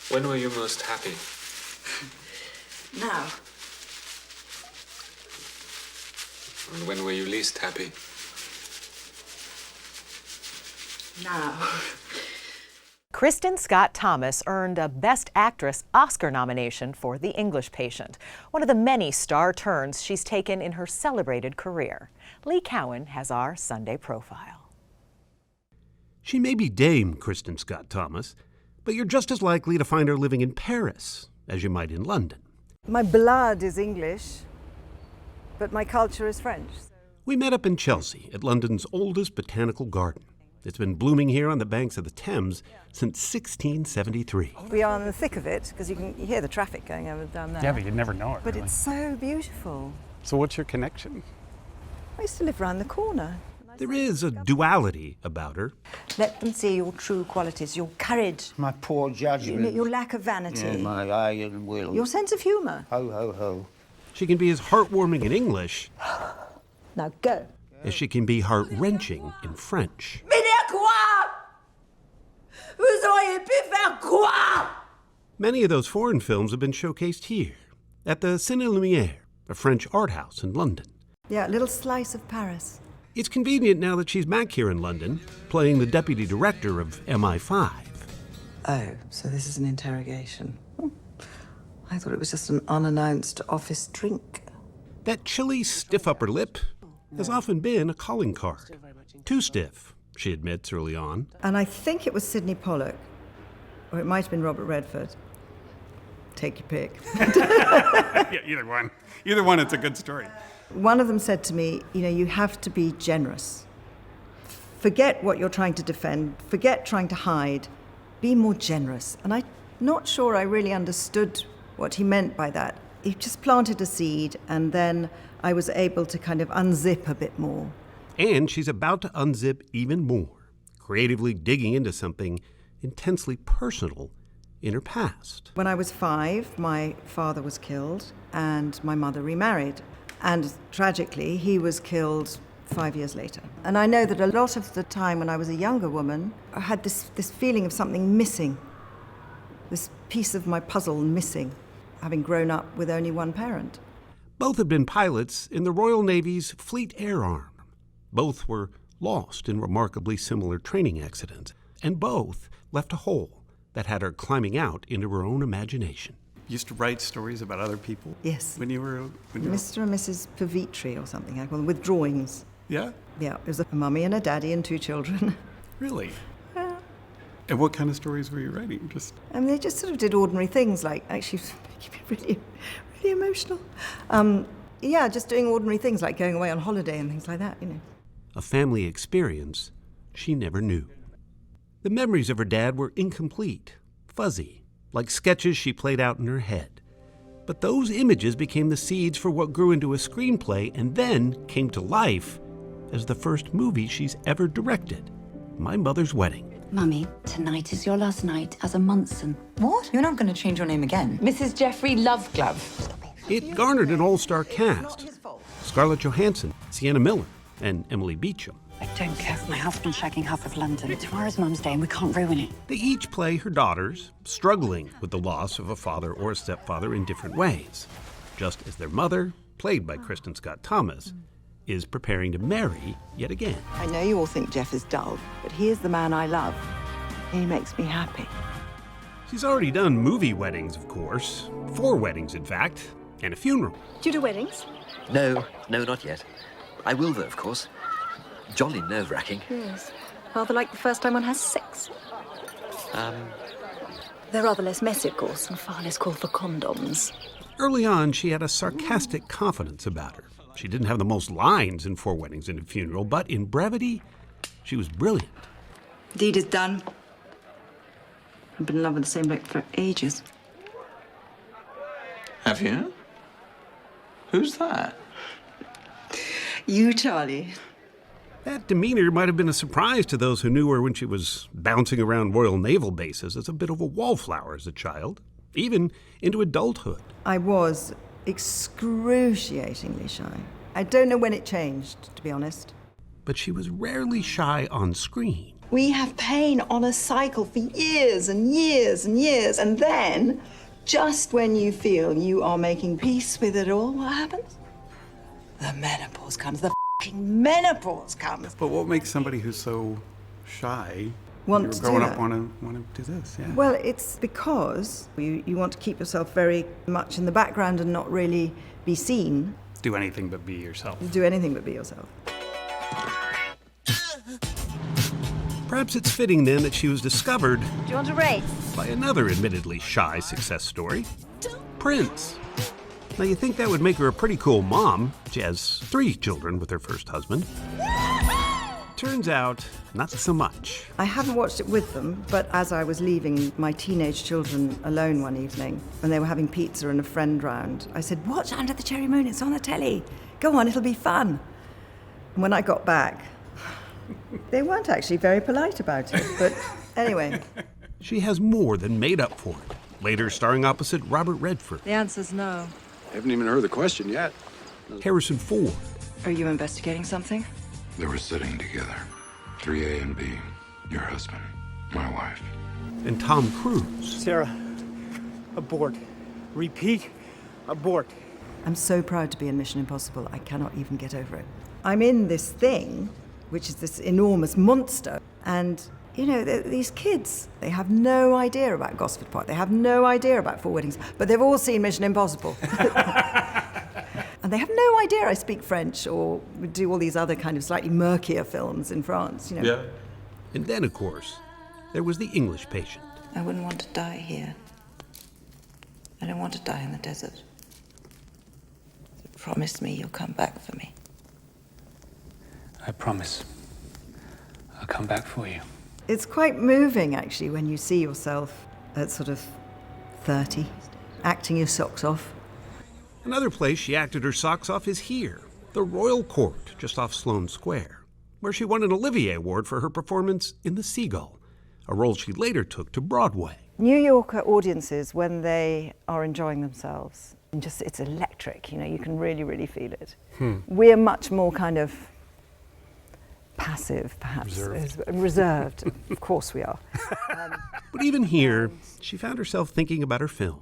When were you most happy? Now. And when were you least happy? Now. Kristin Scott Thomas earned a Best Actress Oscar nomination for The English Patient, one of the many star turns she's taken in her celebrated career. Lee Cowan has our Sunday profile. She may be Dame Kristin Scott Thomas, but you're just as likely to find her living in Paris as you might in London. My blood is English, but my culture is French. We met up in Chelsea at London's oldest botanical garden. It's been blooming here on the banks of the Thames since 1673. We are in the thick of it because you can hear the traffic going over down there. Yeah, but you'd never know it, But really. it's so beautiful. So what's your connection? I used to live around the corner. There is a duality about her. Let them see your true qualities, your courage, My poor judgment. your lack of vanity, Yeah, my iron will. your sense of humour. Ho, ho, ho. She can be as heartwarming in English Now go. as she can be heart-wrenching in French. Many of those foreign films have been showcased here, at the Ciné Lumière, a French art house in London. Yeah, a little slice of Paris. It's convenient now that she's back here in London, playing the deputy director of MI5. Oh, so this is an interrogation. I thought it was just an unannounced office drink. That chilly, stiff upper lip has often been a calling card. Too stiff, she admits early on. And I think it was Sidney Pollock, or it might have been Robert Redford. Take your pick. Yeah, either one. Either one, it's a good story. One of them said to me, you have to be generous. Forget what you're trying to defend. Forget trying to hide. Be more generous. And I'm not sure I really understood what he meant by that. He just planted a seed, and then I was able to kind of unzip a bit more. And she's about to unzip even more, creatively digging into something intensely personal in her past. When I was 5, my father was killed, and my mother remarried. And tragically, he was killed 5 years later. And I know that a lot of the time when I was a younger woman, I had this feeling of something missing, this piece of my puzzle missing, having grown up with only one parent. Both had been pilots in the Royal Navy's Fleet Air Arm. Both were lost in remarkably similar training accidents, and both left a hole that had her climbing out into her own imagination. You used to write stories about other people? Yes. When you were... Mr. and Mrs. Pavitri or something, I call them, with drawings. Yeah? Yeah, it was a mummy and a daddy and 2 children. Really? Yeah. And what kind of stories were you writing? And they just sort of did ordinary things, like, actually, really, really emotional. Yeah, just doing ordinary things, like going away on holiday and things like that, A family experience she never knew. The memories of her dad were incomplete, fuzzy, like sketches she played out in her head. But those images became the seeds for what grew into a screenplay and then came to life as the first movie she's ever directed, My Mother's Wedding. Mummy, tonight is your last night as a Munson. What? You're not going to change your name again? Mrs. Jeffrey Loveglove. It garnered an all-star cast. Scarlett Johansson, Sienna Miller, and Emily Beecham. I don't care if my husband's shagging half of London. Tomorrow's Mum's Day and we can't ruin it. They each play her daughters, struggling with the loss of a father or a stepfather in different ways, just as their mother, played by Kristin Scott Thomas, is preparing to marry yet again. I know you all think Jeff is dull, but he is the man I love. He makes me happy. She's already done movie weddings, of course. 4 weddings, in fact, and a funeral. Do you do weddings? No, not yet. I will, though, of course. Jolly nerve-wracking. Yes. Rather like the first time one has sex. They're rather less messy, of course, and far less call for condoms. Early on, she had a sarcastic confidence about her. She didn't have the most lines in 4 weddings and a funeral, but in brevity, she was brilliant. Deed is done. I've been in love with the same bloke for ages. Have you? Who's that? You, Charlie. That demeanor might have been a surprise to those who knew her when she was bouncing around Royal Naval bases as a bit of a wallflower as a child, even into adulthood. I was excruciatingly shy. I don't know when it changed, to be honest. But she was rarely shy on screen. We have pain on a cycle for years and years and years, and then, just when you feel you are making peace with it all, what happens? The menopause comes. The f***ing menopause comes. But what makes somebody who's so shy Want to do growing up that? want to do this? Yeah. Well, it's because you want to keep yourself very much in the background and not really be seen. Do anything but be yourself. Do anything but be yourself. Perhaps it's fitting then that she was discovered Do you want a race? by another admittedly shy success story, Prince. Now, you think that would make her a pretty cool mom. She has 3 children with her first husband. Turns out, not so much. I haven't watched it with them, but as I was leaving my teenage children alone one evening, when they were having pizza and a friend round, I said, "Watch Under the Cherry Moon, it's on the telly. Go on, it'll be fun." And when I got back, they weren't actually very polite about it, but anyway. She has more than made up for it. Later starring opposite Robert Redford, The answer's no. I haven't even heard the question yet. Harrison Ford, Are you investigating something? They were sitting together. 3A and B. Your husband. My wife. and Tom Cruise. Sarah, abort. Repeat, abort. I'm so proud to be in Mission Impossible, I cannot even get over it. I'm in this thing, which is this enormous monster, and, you know, these kids, they have no idea about Gosford Park, they have no idea about Four Weddings, but they've all seen Mission Impossible. And they have no idea I speak French or do all these other kind of slightly murkier films in France, you know. Yeah. And then, of course, there was the English patient. I wouldn't want to die here. I don't want to die in the desert. So promise me you'll come back for me. I promise. I'll come back for you. It's quite moving, actually, when you see yourself at sort of 30, acting your socks off. Another place she acted her socks off is here, the Royal Court, just off Sloane Square, where she won an Olivier Award for her performance in The Seagull, a role she later took to Broadway. New Yorker audiences, when they are enjoying themselves, it's electric, you know, you can really, really feel it. We're much more kind of passive, perhaps. Reserved. Of course we are. But even here, she found herself thinking about her film.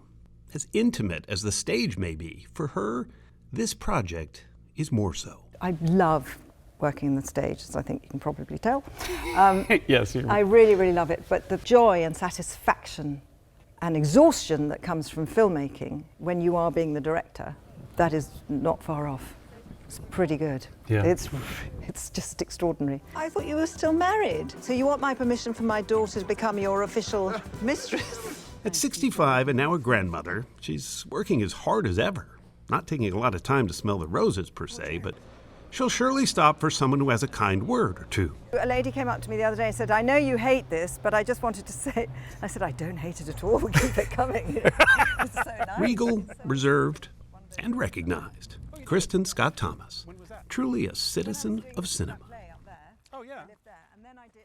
As intimate as the stage may be, for her, this project is more so. I love working on the stage, as I think you can probably tell. Yes, I really, really love it. But the joy and satisfaction and exhaustion that comes from filmmaking when you are being the director, that is not far off. It's pretty good. Yeah. It's just extraordinary. I thought you were still married. So you want my permission for my daughter to become your official mistress? At 65 and now a grandmother, she's working as hard as ever. Not taking a lot of time to smell the roses, per se, but she'll surely stop for someone who has a kind word or two. A lady came up to me the other day and said, "I know you hate this, but I just wanted to say..." I said, "I don't hate it at all. Keep it coming." It's so nice. Regal, reserved, and recognized. Kristin Scott Thomas, truly a citizen of cinema. Oh, yeah. And then I did...